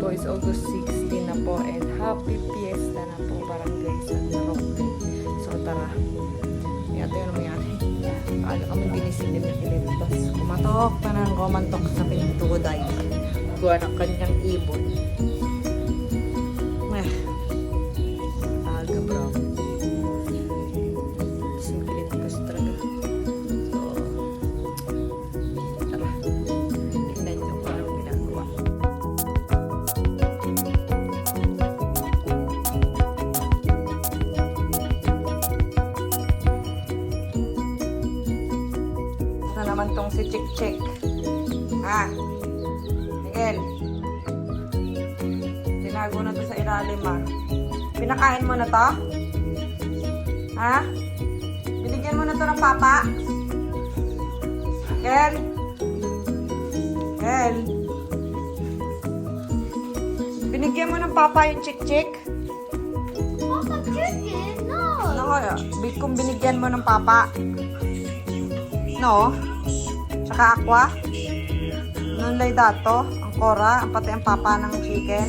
ko is August 16 na po and happy fiesta na po Barangay San Roque. So tara, ito yung nangyari. Paano kami binisilin na kilitos. Kumatok pa ng kumantok sa pintuday. Gawa ng kanyang ibon. Aga bro. Kilitos talaga. So, tara. Tignan nyo kung anong ginagawa. Na naman tong si Chick Chick. Ha? Miguel. Tinago na to sa ilalim ha. Pinakain mo na to? Ha? Binigyan mo na to ng papa? Miguel? Miguel? Binigyan mo ng papa yung Chick Chick? Papa chicken? No. Ano kaya? Kung binigyan mo ng papa? No? Tsaka aqua? Nunlay dato? Ang kora? Ang pati ang papa ng chicken?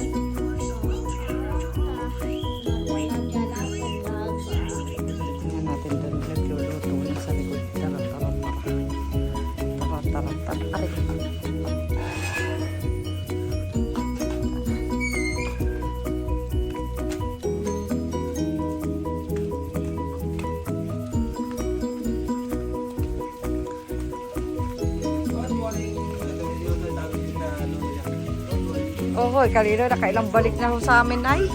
Tingnan natin doon. Nagluluto na sa likod. Tara. Aray. Ohoy, kanina nakailang balik na ako sa amin ay.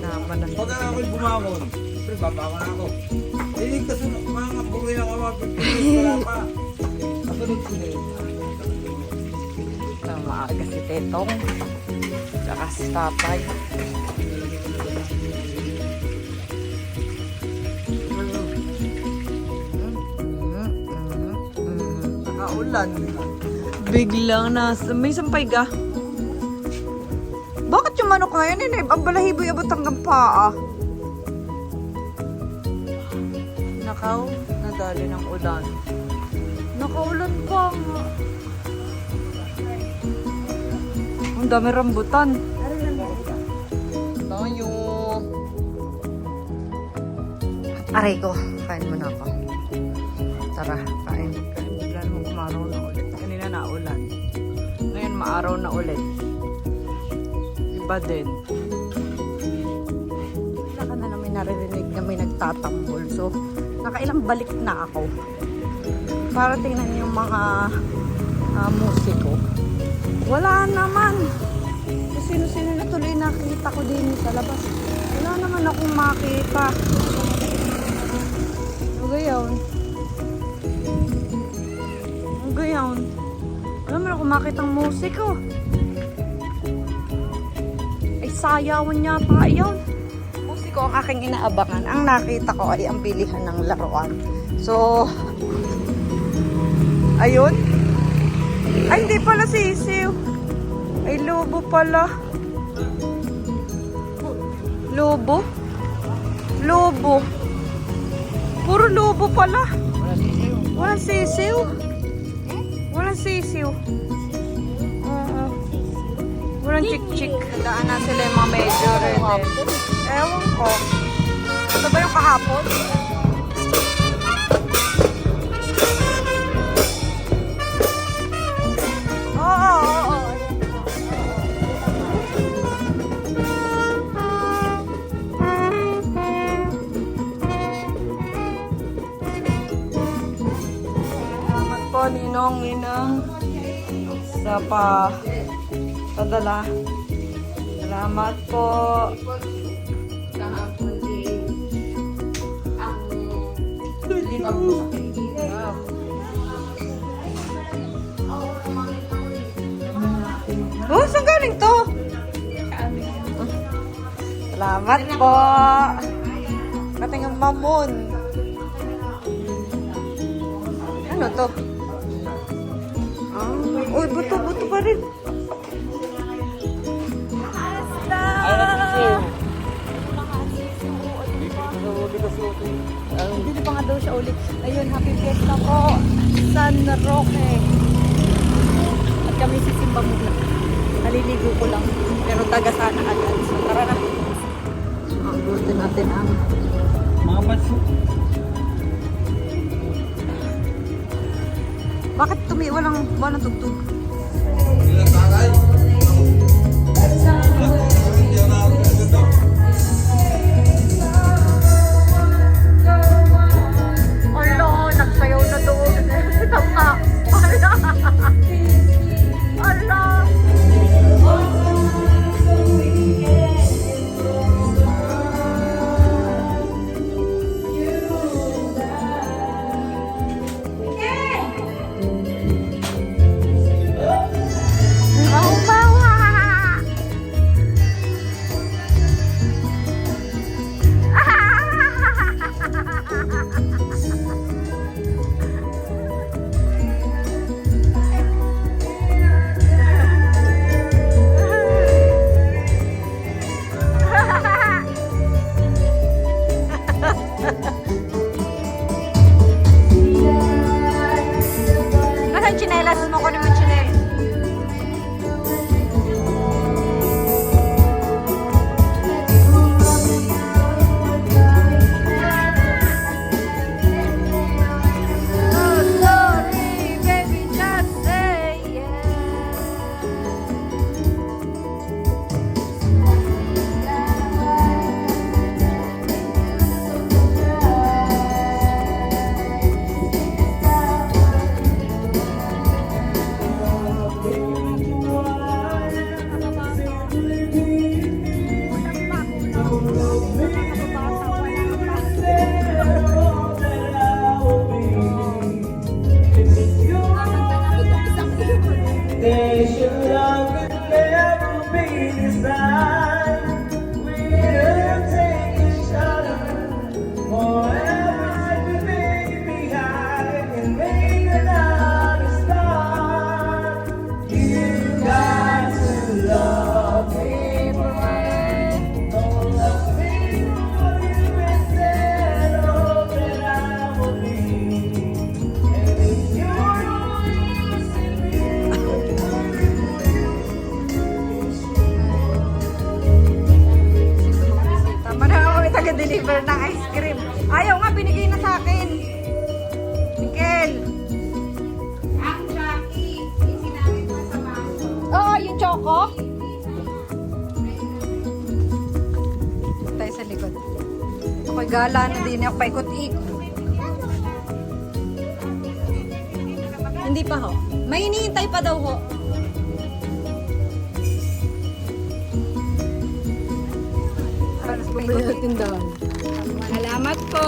Naman na. Pag ako'y bumangon, siyempre babaka na ako. Liligtas na mga buhay na kamagpipilis, wala pa. Kasunod sila yun. Maaga si Tetong. Tsaka si Tatay. Nakaulan. Biglang nasa. May sampay ka. Bakit yung manok ngayon eh? Ang balahibo yung abot hanggang paa. Nakaw, nadali ng ulan. Nakaulan pa nga. Ang dami rambutan. Tayo. Aray ko, kain mo na ako. Tara, kain. Bigla naman umaraw na ulit. Kanina na ulan. Ngayon maaraw na ulit. Iba din. Wala ka na namin naririnig na may nagtatambol. So, nakailang balik na ako. Para tingnan yung mga musiko. Wala naman. Sino-sino na tuloy nakita ko din sa labas. Wala naman akong makita. Ano gayon? Ano gayon? Wala naman akong makita ang musiko. Ay, sayawan yata yun. Musiko ang aking inaabangan. Ang nakita ko ay ang bilihan ng laruan. So, ayun. Ay, hindi pala sisiw. Ay, lobo pala. Lobo? Lobo. Puro lobo pala. Walang sisiw. Walang sisiw. Walang chik-chik. Tandaan na sila yung mga medyo rin. Ewan ko. Ito ba yung kahapon? Ninong sa padala. Salamat po. Kahapon din ang limang sa Pilipinas. Oh, saan galing to? Salamat po. Kating ang mamon. Ano to? Uy, buto-buto pa rin. Basta! Hindi pa nga daw siya ulit. Ayun, happy fiesta po. San Roque. At kami sisimba muna. Naliligo ko lang. Pero taga sana agad. So tara na. Abutin natin ang Mga batso. bakit walang tugtog? Ilang tagay. Ala, nagsayaw na doon. Tama. Ala. Ala. Ang bawa. Nasaan tsinelas mo? Kunin mo yung tsinelas. Oh, sorry, baby, just say yes. They should love could never be this time. We'll take each other forever to leave behind and make another start. You got to love me forever. Don't love me for you instead of that I will be. And if you're Tama na ako may taga-deliver ng ice cream. Ayaw nga, binigay na sa akin. Mikel. Ang Jackie, sinabi mo sa baso. Oo, yung choco. Tayo sa likod. Ako'y gala na din. Ako paikot-ikot. Hindi pa ho. May hinihintay pa daw ho. Tindahan. Salamat po.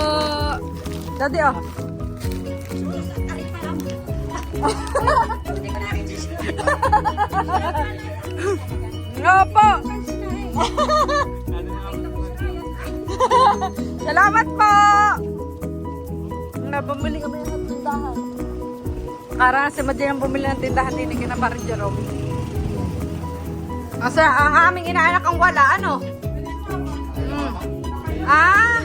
Dati oh. Nga po. Salamat po. Bumili kami ng tindahan. Karang si Madyan ang bumili ng tindahan, tinigyan na parang Jerome. Kasi ang aming inaanak ang wala, ano? Ah!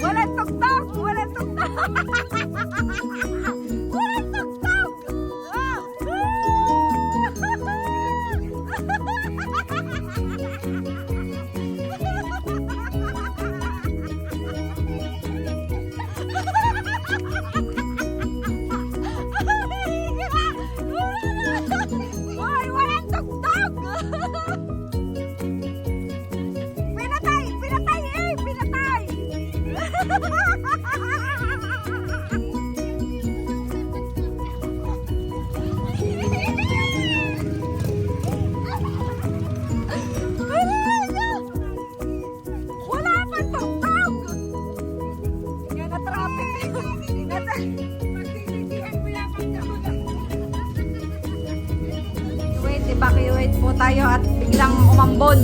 Walang tuktok! Walang tuktok! Walang tuktok! Hoy, walang tuktok! Pinatay! Pinatay eh! Pinatay! Wala pang tuktok! Yan na traffic. Wait, evacuate po tayo at biglang umambon.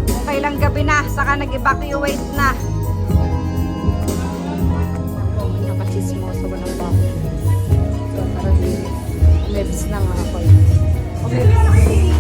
Kung kailang gabi na, saka nag-evacuate na. na nga ako. Okay.